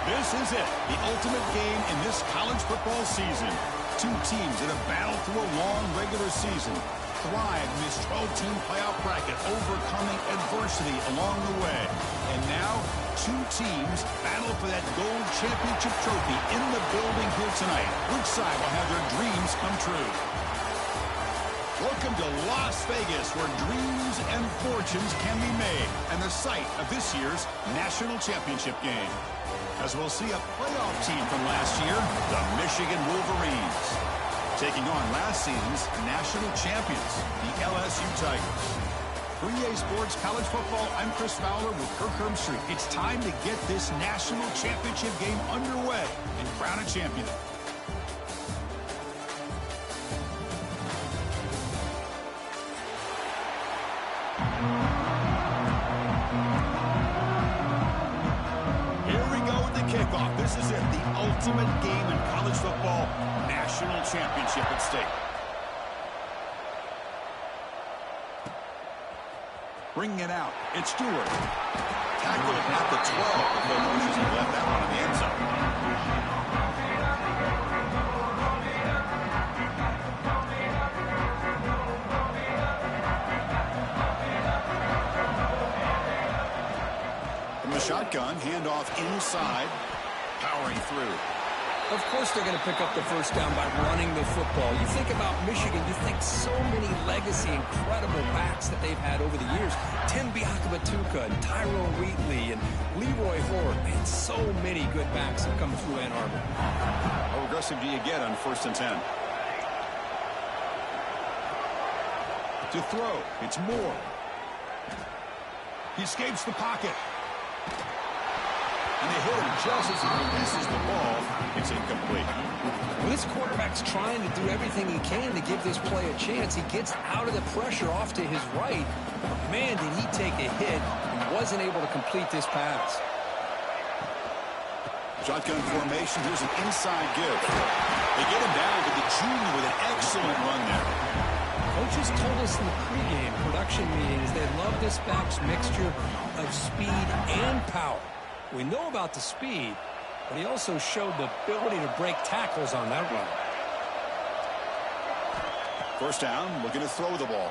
This is it, the ultimate game in this college football season. Two teams that have battled through a long regular season, thrived in this 12-team playoff bracket, overcoming adversity along the way. And now, two teams battle for that gold championship trophy in the building here tonight. Which side will have their dreams come true? Welcome to Las Vegas, where dreams and fortunes can be made, and the site of this year's national championship game. As we'll see a playoff team from last year, the Michigan Wolverines, taking on last season's national champions, the LSU Tigers. For EA Sports College Football, I'm Chris Fowler with Kirk Herbstreit. It's time to get this national championship game underway and crown a champion. Kickoff. This is it, the ultimate game in college football, national championship at stake. Bringing it out, it's Stewart. Tackled at the 12. The Cougars have left that one in the end zone. From the shotgun, handoff inside. Powering through. Of course they're going to pick up the first down by running the football. You think about Michigan, you think so many legacy, incredible backs that they've had over the years. Tim Biakabatuka and Tyrone Wheatley and Leroy Horde. Man, so many good backs have come through Ann Arbor. How aggressive do you get on 1st and 10? To throw, it's Moore. He escapes the pocket. And they hit him just as he releases the ball. It's incomplete. Well, this quarterback's trying to do everything he can to give this play a chance. He gets out of the pressure off to his right. But man, did he take a hit and wasn't able to complete this pass. Shotgun formation. Here's an inside give. They get him down to the junior with an excellent run there. Coaches told us in the pregame production meetings they love this back's mixture of speed and power. We know about the speed, but he also showed the ability to break tackles on that run. First down, looking to throw the ball.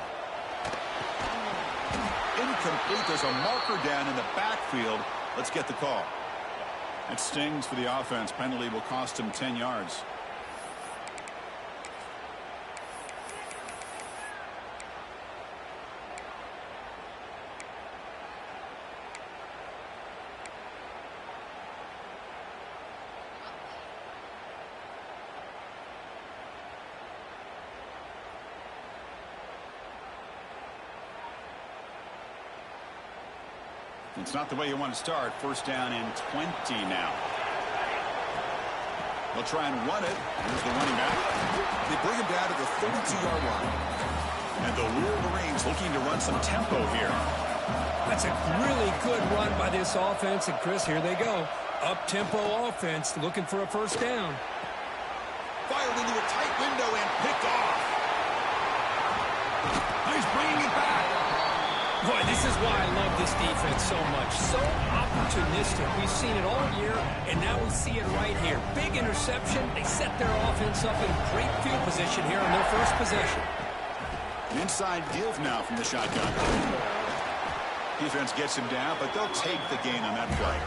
Incomplete. There's a marker down in the backfield. Let's get the call. It stings for the offense. Penalty will cost him 10 yards. It's not the way you want to start. First down and 20 now. They'll try and run it. Here's the running back. They bring him down to the 32-yard line. And the Wolverines looking to run some tempo here. That's a really good run by this offense. And, Chris, here they go. Up-tempo offense looking for a first down. Fired into a tight window and picked off. He's bringing it back. Boy, this is why I love this defense so much. So opportunistic. We've seen it all year, and now we see it right here. Big interception. They set their offense up in great field position here on their first possession. An inside give now from the shotgun. Defense gets him down, but they'll take the gain on that play.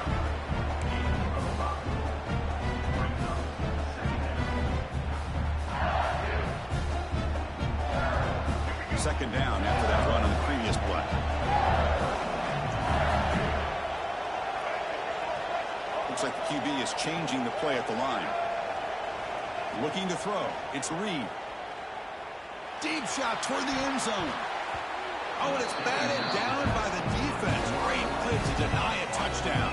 Second down after that run on the previous play. Looks like the QB is changing the play at the line. Looking to throw. It's Reed. Deep shot toward the end zone. Oh, and it's batted down by the defense. Great play to deny a touchdown.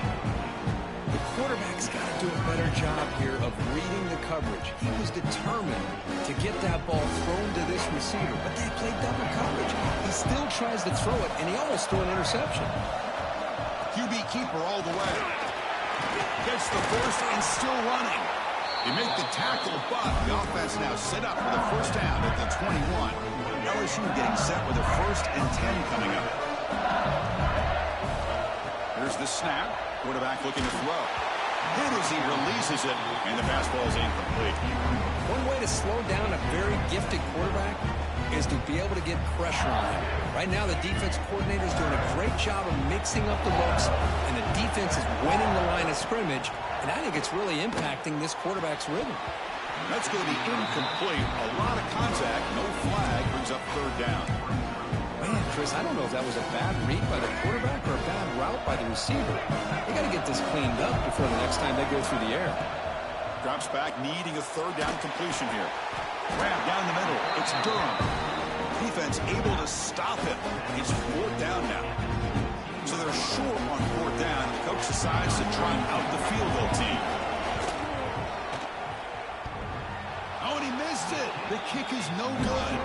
The quarterback's got to do a better job here of reading the coverage. He was determined to get that ball thrown to this receiver, but they played double coverage. He still tries to throw it, and he almost threw an interception. QB keeper all the way. Gets the first and still running. They make the tackle, but the offense now set up for the first down at the 21. LSU getting set with a 1st and 10 coming up. Here's the snap. Quarterback looking to throw. Hit as he releases it, and the fastball is incomplete. One way to slow down a very gifted quarterback is to be able to get pressure on him. Right now, the defense coordinator is doing a great job of mixing up the looks, and the defense is winning the line of scrimmage, and I think it's really impacting this quarterback's rhythm. That's going to be incomplete. A lot of contact, no flag, brings up third down. Man, Chris, I don't know if that was a bad read by the quarterback or a bad route by the receiver. They got to get this cleaned up before the next time they go through the air. Drops back, needing a third down completion here. Grab down the middle. It's Durham. Defense able to stop it. It's fourth down now. So they're short on fourth down. The coach decides to trot out the field goal team. Oh, and he missed it. The kick is no good.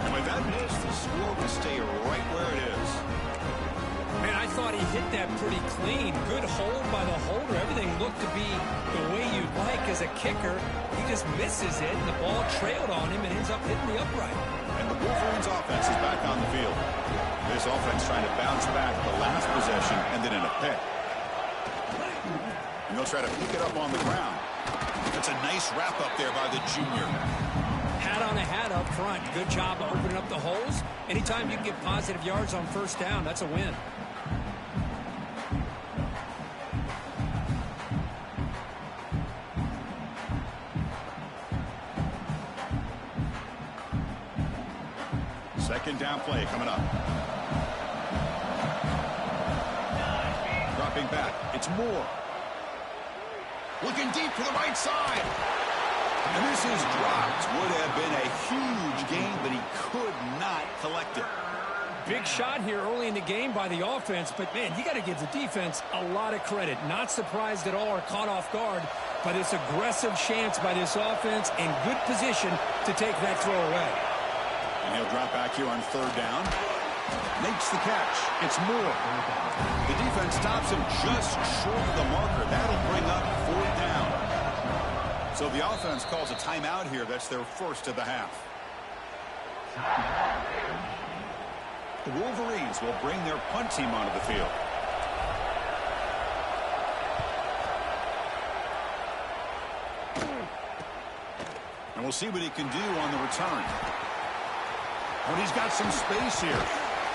And with that miss, the score will stay right where it is. Man, I thought he hit that pretty clean. Good hold by the holder. Everything looked to be the way you'd like as a kicker. He just misses it, and the ball trailed on him and ends up hitting the upright. And the Wolverines offense is back on the field. This offense trying to bounce back the last possession and then in a pick. And they'll try to pick it up on the ground. That's a nice wrap up there by the junior. Hat on a hat up front. Good job of opening up the holes. Anytime you can get positive yards on first down, that's a win. Second down play coming up. Dropping back. It's Moore. Looking deep to the right side. And this is dropped. Would have been a huge gain, but he could not collect it. Big shot here early in the game by the offense, but, man, you got to give the defense a lot of credit. Not surprised at all or caught off guard by this aggressive chance by this offense in good position to take that throw away. And he'll drop back here on third down. Makes the catch. It's Moore. The defense stops him just short of the marker. That'll bring up fourth down. So the offense calls a timeout here. That's their first of the half. The Wolverines will bring their punt team onto the field. And we'll see what he can do on the return. But he's got some space here.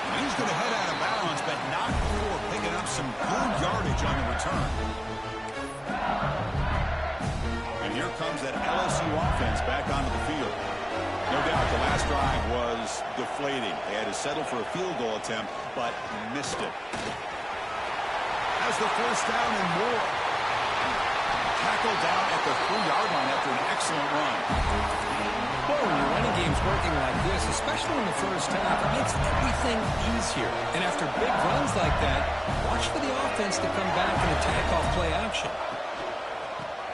And he's going to head out of bounds, but not before picking up some good yardage on the return. And here comes that LSU offense back onto the field. No doubt the last drive was deflating. They had to settle for a field goal attempt, but missed it. Has the first down and more. Tackled down at the 3-yard line after an excellent run. Well, when your running game's working like this, especially in the first half, it makes everything easier. And after big runs like that, watch for the offense to come back and attack off play action.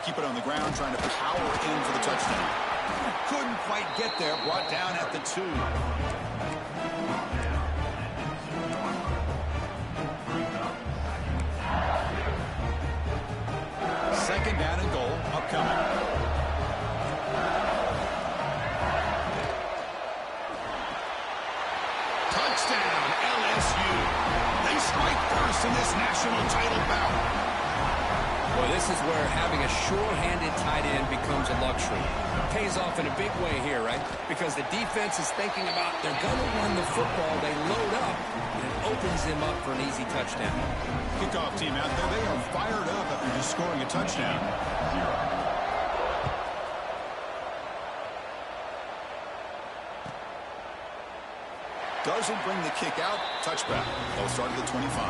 Keep it on the ground, trying to power in for the touchdown. Couldn't quite get there, brought down at the 2. Second down and goal, upcoming. Touchdown, LSU. They strike first in this national title bout. Well, this is where having a sure-handed tight end becomes a luxury. Pays off in a big way here, right? Because the defense is thinking about they're going to run the football. They load up, and it opens them up for an easy touchdown. Kickoff team out there, they are fired up after just scoring a touchdown. Doesn't bring the kick out. Touchback. They'll start at the 25.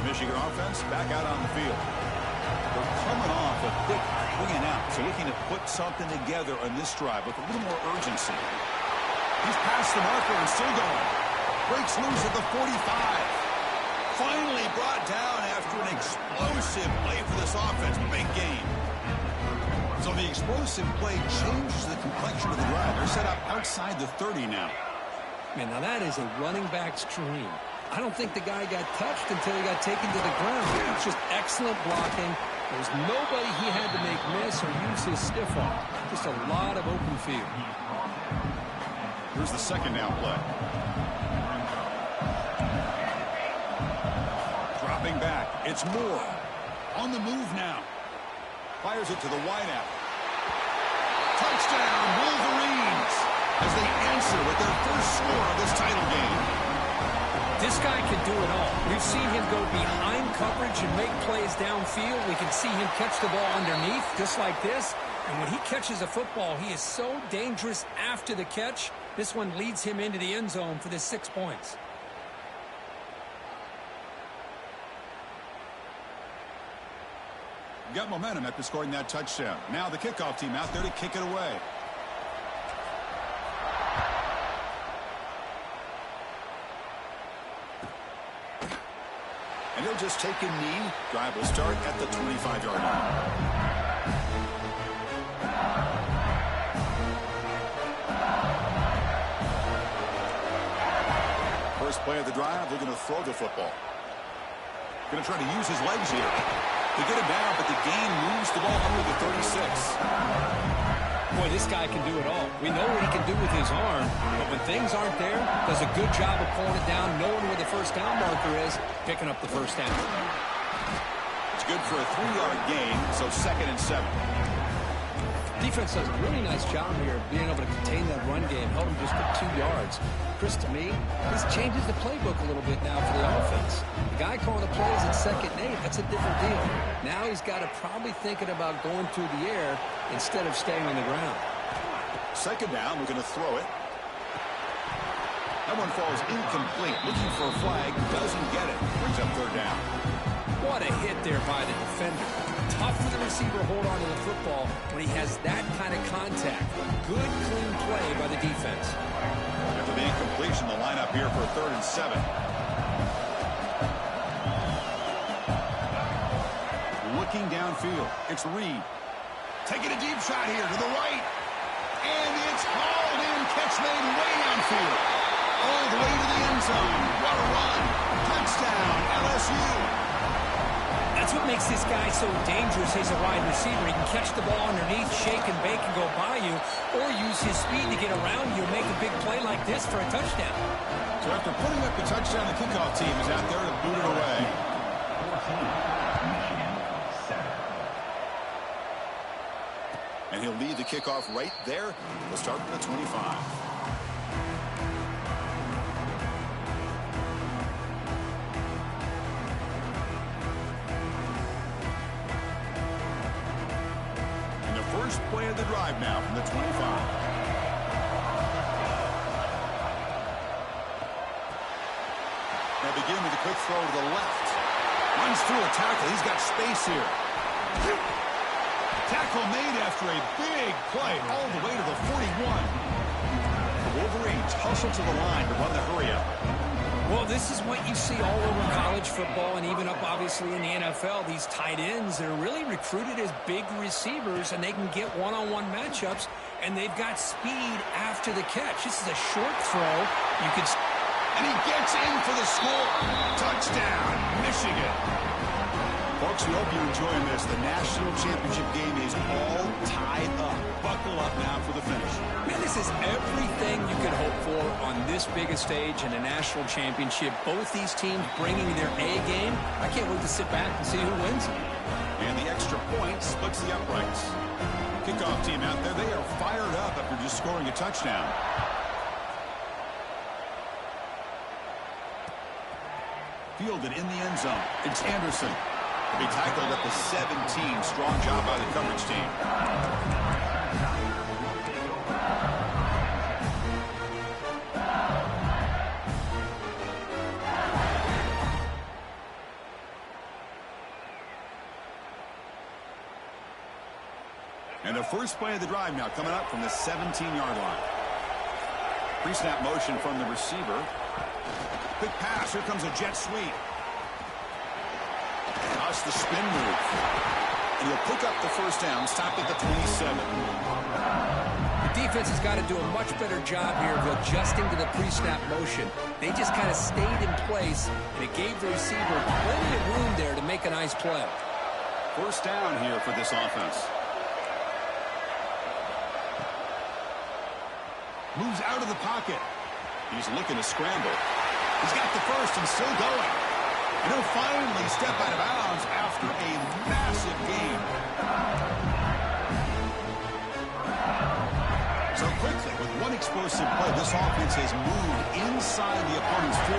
Michigan offense back out on the field. They're coming off a quick 3 and out, so looking to put something together on this drive with a little more urgency. He's past the marker and still going. Breaks loose at the 45. Finally brought down after an explosive play for this offense. Big game. So the explosive play changes the complexion of the drive. They're set up outside the 30 now. Man, now that is a running back's dream. I don't think the guy got touched until he got taken to the ground. It's just excellent blocking, There was nobody he had to make miss or use his stiff arm. Just a lot of open field. Here's the second down play. Dropping back. It's Moore. On the move now. Fires it to the wideout. Touchdown, Wolverines, as they answer with their first score of this title game. This guy can do it all. We've seen him go behind coverage and make plays downfield. We can see him catch the ball underneath, just like this. And when he catches a football, he is so dangerous after the catch. This one leads him into the end zone for the 6 points. Got momentum after scoring that touchdown. Now the kickoff team out there to kick it away. And he'll just take a knee. Drive will start at the 25-yard line. First play of the drive, they're going to throw the football. Going to try to use his legs here. They get it down, but the gain moves the ball under the 36. Boy, this guy can do it all. We know what he can do with his arm, but when things aren't there, does a good job of pulling it down, knowing where the first down marker is, picking up the first down. It's good for a 3-yard gain, so 2nd and 7. Defense does a really nice job here of being able to contain that run game, held him just for 2 yards. Chris, to me, this changes the playbook a little bit now for the offense. The guy calling the plays at 2nd and 8, that's a different deal. Now he's got to probably thinking about going through the air instead of staying on the ground. 2nd down, we're going to throw it. That one falls incomplete. Looking for a flag, doesn't get it. Brings up 3rd down. What a hit there by the defender. Tough for the receiver to hold on to the football when he has that kind of contact. Good, clean play by the defense. After the incompletion, the lineup here for 3rd and 7. Looking downfield, it's Reed. Taking a deep shot here to the right. And it's hauled in. Catch made way downfield. All the way to the end zone. What a run. Touchdown, LSU. That's what makes this guy so dangerous as a wide receiver. He can catch the ball underneath, shake and bake and go by you, or use his speed to get around you and make a big play like this for a touchdown. So after putting up the touchdown, the kickoff team is out there to boot it away. And he'll lead the kickoff right there. We'll start from the 25. First play of the drive now from the 25. They begin with a quick throw to the left. Runs through a tackle. He's got space here. Tackle made after a big play all the way to the 41. The Wolverines hustle to the line to run the hurry-up. Well, this is what you see all over college football and even up, obviously, in the NFL. These tight ends that are really recruited as big receivers, and they can get one-on-one matchups, and they've got speed after the catch. This is a short throw. You could... And he gets in for the score. Touchdown, Michigan. Folks, we hope you're enjoying this. The national championship game is all tied up. Buckle up now for the finish. Man, this is everything you could hope for on this biggest stage in a national championship. Both these teams bringing their A game. I can't wait to sit back and see who wins. And the extra point splits the uprights. Kickoff team out there, they are fired up after just scoring a touchdown. Fielded in the end zone. It's Anderson. He tackled at the 17. Strong job by the coverage team. And the first play of the drive now coming up from the 17-yard line. Pre-snap motion from the receiver. Quick pass. Here comes a jet sweep. That's the spin move. And he'll pick up the first down, stop at the 27. The defense has got to do a much better job here of adjusting to the pre-snap motion. They just kind of stayed in place, and it gave the receiver plenty of room there to make a nice play. First down here for this offense. Moves out of the pocket. He's looking to scramble. He's got the first and still going. And he'll finally step out of bounds after a massive gain. So quickly, with one explosive play, this offense has moved inside the opponent's 40.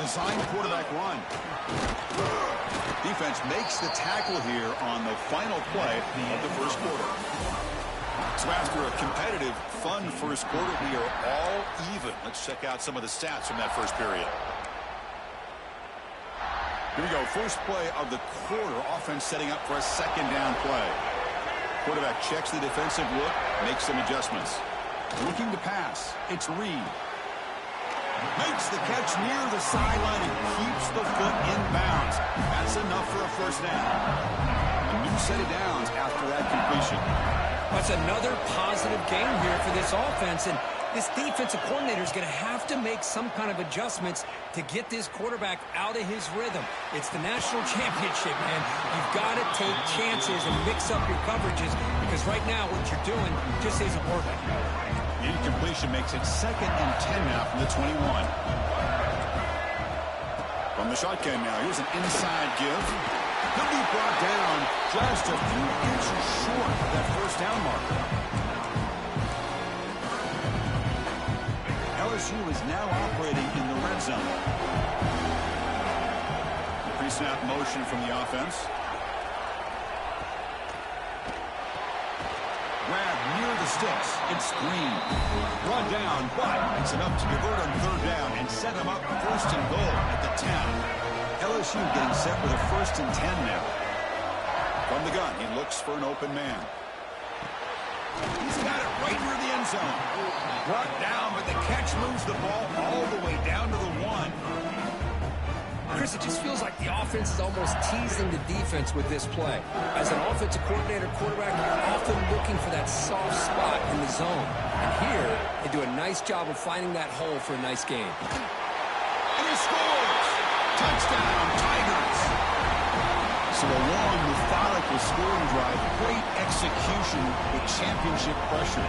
Design quarterback run. Defense makes the tackle here on the final play of the first quarter. So after a competitive, fun first quarter, we are all even. Let's check out some of the stats from that first period. Here we go. First play of the quarter. Offense setting up for a second down play. Quarterback checks the defensive look, makes some adjustments. Looking to pass. It's Reed. Makes the catch near the sideline and keeps the foot in bounds. That's enough for a first down. A new set of downs after that completion. That's another positive game here for this offense, and this defensive coordinator is going to have to make some kind of adjustments to get this quarterback out of his rhythm. It's the national championship, man. You've got to take chances and mix up your coverages because right now what you're doing just isn't working. The incompletion makes it 2nd and 10 now from the 21. From the shotgun now, here's an inside give. He'll be brought down just a few inches short of that first down marker. LSU is now operating in the red zone. Pre-snap motion from the offense. Grab near the sticks. It's Green. Brought down, but it's enough to convert on third down and set him up first and goal at the 10. LSU getting set with a 1st and 10 now. From the gun, he looks for an open man. He's got it right near the end zone. Brought down, but the catch moves the ball all the way down to the 1. Chris, it just feels like the offense is almost teasing the defense with this play. As an offensive coordinator, quarterback, you're often looking for that soft spot in the zone. And here, they do a nice job of finding that hole for a nice game. And he scores! Touchdown, Tigers! So a long, methodical scoring drive. Great execution with championship pressure.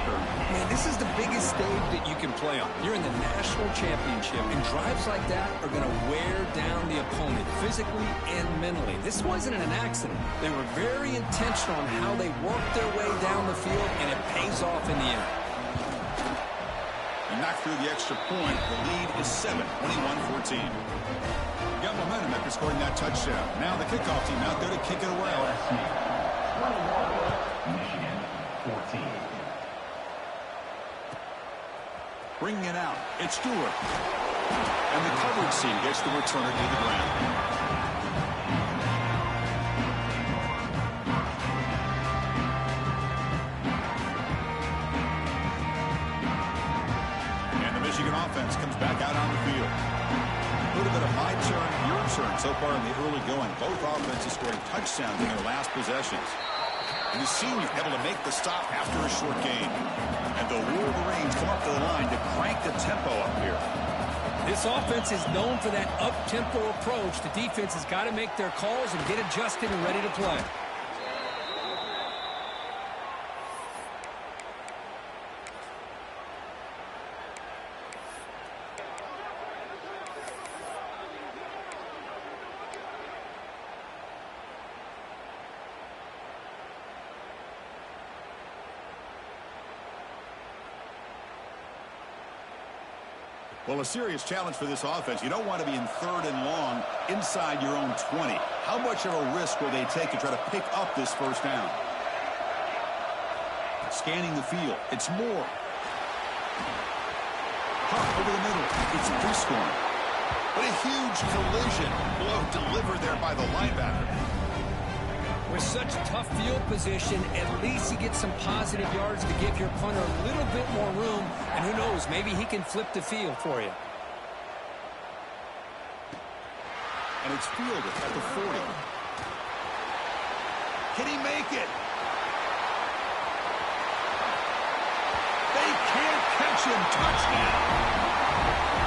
Man, this is the biggest stage that you can play on. You're in the national championship, and drives like that are going to wear down the opponent physically and mentally. This wasn't an accident. They were very intentional on how they worked their way down the field, and it pays off in the end. And knocked through the extra point. The lead is 7, 21-14. Got momentum after scoring that touchdown. Now the kickoff team out there to kick it away. LSU 21, Michigan 14. Bringing it out. It's Stewart. And the coverage team gets the returner to the ground. And the Michigan offense comes back out on the field. A little bit of my turn, your turn so far in the early going. Both offenses scoring touchdowns in their last possessions. And the senior able to make the stop after a short gain. And the Wolverines come up to the line to crank the tempo up here. This offense is known for that up-tempo approach. The defense has got to make their calls and get adjusted and ready to play. Well, a serious challenge for this offense. You don't want to be in 3rd and long inside your own 20. How much of a risk will they take to try to pick up this first down? Scanning the field. It's Moore. Huff over the middle. It's Prescorn. But a huge collision. Blow delivered there by the linebacker. With such tough field position, at least you get some positive yards to give your punter a little bit more room. And who knows, maybe he can flip the field for you. And it's fielded at the 40. Can he make it? They can't catch him. Touchdown.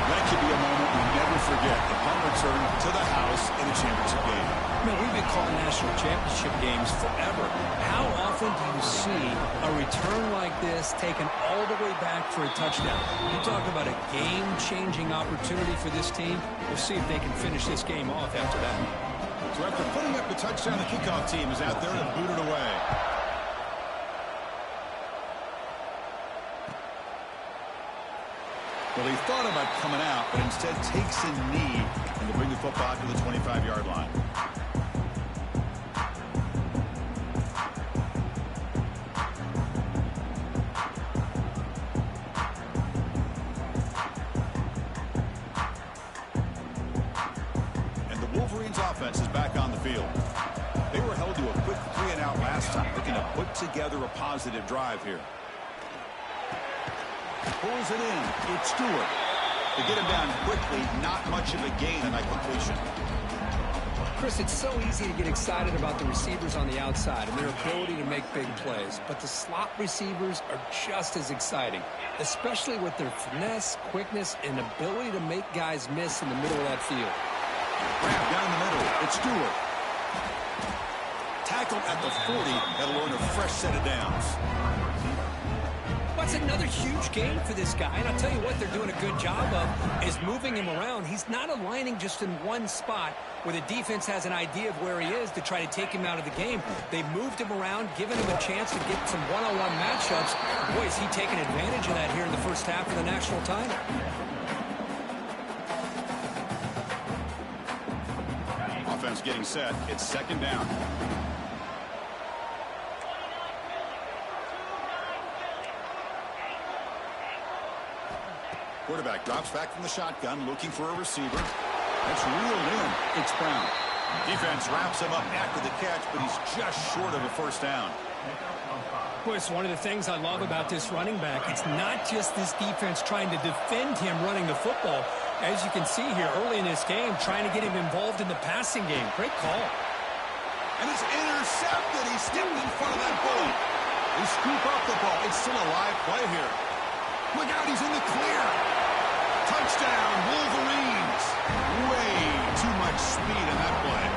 That could be a moment we never forget. The punt return to the house in a championship game. Man, we've been call national championship games forever. How often do you see a return like this taken all the way back for a touchdown? You talk about a game-changing opportunity for this team. We'll see if they can finish this game off after that. So after putting up the touchdown, the kickoff team is out there to boot it away. Well, he thought about coming out, but instead takes a knee and will bring the football to the 25-yard line. And the Wolverines' offense is back on the field. They were held to a quick 3-and-out last time, looking to put together a positive drive here. Pulls it in. It's Stewart. To get him down quickly, not much of a gain on that completion. Chris, it's so easy to get excited about the receivers on the outside and their ability to make big plays. But the slot receivers are just as exciting, especially with their finesse, quickness, and ability to make guys miss in the middle of that field. Grab down the middle. It's Stewart. Tackled at the 40. That'll earn a fresh set of downs. That's another huge game for this guy, and I'll tell you what they're doing a good job of is moving him around. He's not aligning just in one spot where the defense has an idea of where he is to try to take him out of the game. They've moved him around, given him a chance to get some one-on-one matchups. Boy, is he taking advantage of that here in the first half of the national title. Offense getting set. It's second down. Quarterback drops back from the shotgun, looking for a receiver. That's reeled in. It's Brown. Defense wraps him up after the catch, but he's just short of a first down. Boy, it's one of the things I love about this running back. It's not just this defense trying to defend him running the football. As you can see here early in this game, trying to get him involved in the passing game. Great call. And it's intercepted. He stepped in front of that bully. They scoop up the ball. It's still a live play here. Look out, he's in the clear. Touchdown, Wolverines. Way too much speed in that play.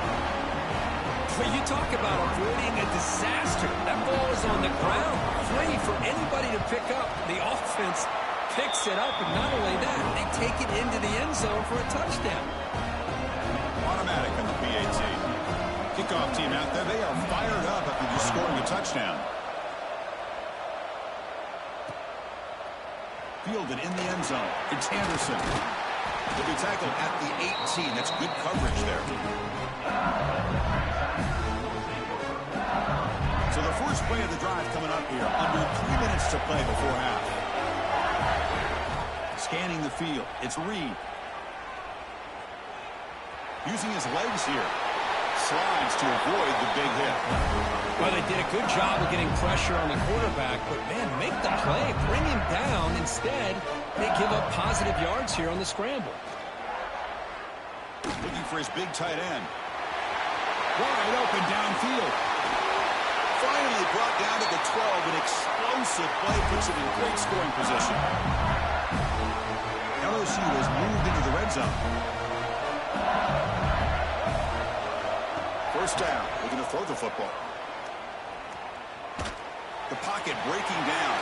When you talk about avoiding a disaster, that ball is on the ground, free for anybody to pick up. The offense picks it up, and not only that, they take it into the end zone for a touchdown. Automatic on the PAT. Kickoff team out there, they are fired up after just scoring a touchdown. Fielded in the end zone. It's Anderson. He'll be tackled at the 18. That's good coverage there. So the first play of the drive coming up here. Under 3 minutes to play before half. Scanning the field. It's Reed. Using his legs here. Slides to avoid the big hit. Well, they did a good job of getting pressure on the quarterback, but, man, make the play. Bring him down. Instead, they give up positive yards here on the scramble. Looking for his big tight end. Wide open downfield. Finally brought down to the 12. An explosive play puts him in great scoring position. LSU has moved into the red zone. First down. They're going to throw the football. The pocket breaking down.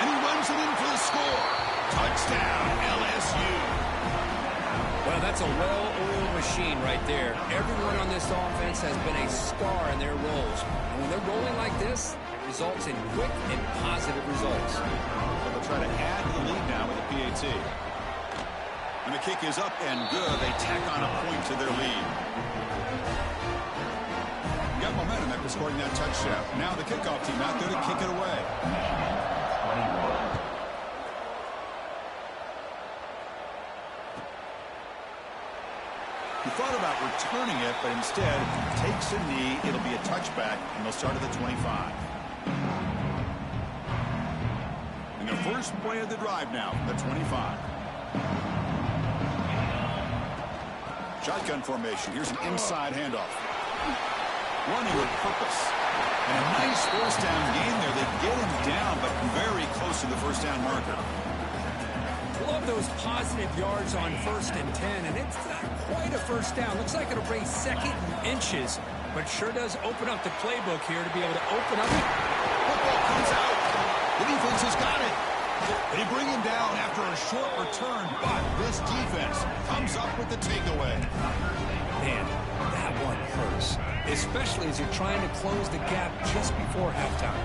And he runs it in for the score. Touchdown, LSU. Well, that's a well-oiled machine right there. Everyone on this offense has been a star in their roles. And when they're rolling like this, it results in quick and positive results. So they'll try to add to the lead now with the PAT. And the kick is up and good. They tack on a point to their lead. Got momentum after scoring that touchdown. Now the kickoff team out there to kick it away. He thought about returning it, but instead takes a knee. It'll be a touchback, and they'll start at the 25. And the first play of the drive now, the 25. Shotgun formation. Here's an inside handoff. Running with purpose. And a nice first down gain there. They get him down, but very close to the first down marker. Love have those positive yards on 1st and 10, and it's not quite a first down. Looks like it'll bring 2nd and inches, but sure does open up the playbook here to be able to open up. Football comes out. The defense has got it. They bring him down after a short return, but this defense comes up with the takeaway. Man, that one hurts, especially as you're trying to close the gap just before halftime.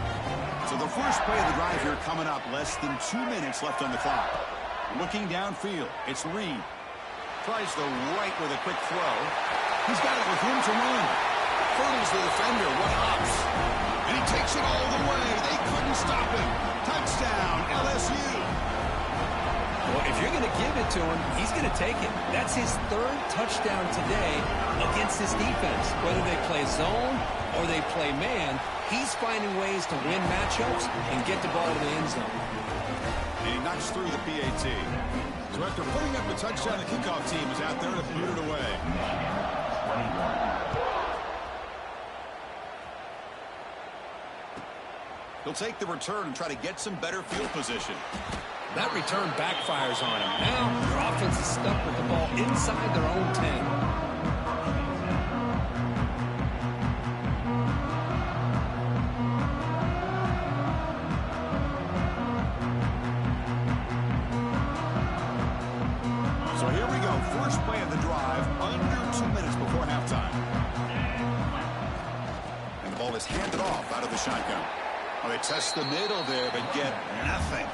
So the first play of the drive here coming up, less than 2 minutes left on the clock. Looking downfield, it's Reed. Tries the right with a quick throw. He's got it with room to run. Hurdles the defender, one hops. And he takes it all the way. They couldn't stop him. Touchdown, LSU. Well, if you're going to give it to him, he's going to take it. That's his 3rd touchdown today against this defense. Whether they play zone or they play man, he's finding ways to win matchups and get the ball to the end zone. And he knocks through the PAT. So after putting up the touchdown, the kickoff team is out there to boot it away. He'll take the return and try to get some better field position. That return backfires on him. Now, their offense is stuck with the ball inside their own 10. So here we go. First play of the drive, under 2 minutes before halftime. And the ball is handed off out of the shotgun. Oh, they test the middle there, but get nothing.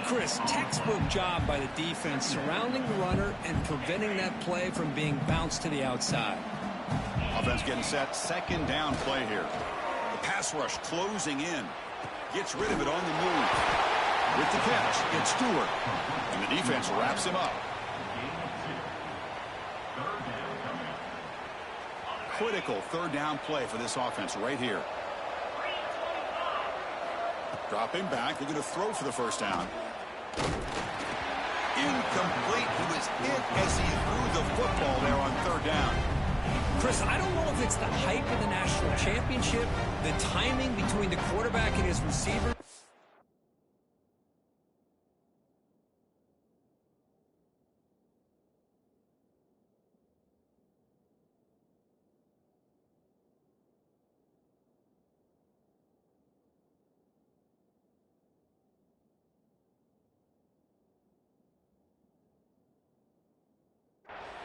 Chris, textbook job by the defense surrounding the runner and preventing that play from being bounced to the outside. Offense getting set. 2nd down play here. The pass rush closing in. Gets rid of it on the move. With the catch, it's Stewart. And the defense wraps him up. Critical 3rd down play for this offense right here. Dropping back, looking to throw for the 1st down. Incomplete. He was hit as he threw the football there on 3rd down. Chris, I don't know if it's the hype of the national championship, the timing between the quarterback and his receiver.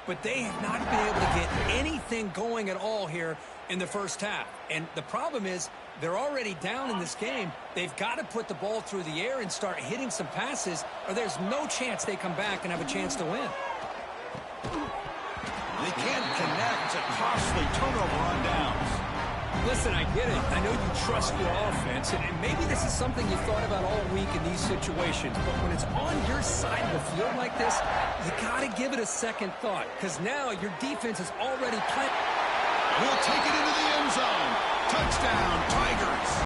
But they have not been able to get anything going at all here in the first half. And the problem is they're already down in this game. They've got to put the ball through the air and start hitting some passes, or there's no chance they come back and have a chance to win. They can't connect. It's a costly turnover on downs. Listen, I get it. I know you trust your offense, and maybe this is something you thought about all week in these situations, but when it's on your side of the field like this, you got to give it a second thought, because now your defense is already playing. We'll take it into the end zone. Touchdown, Tigers.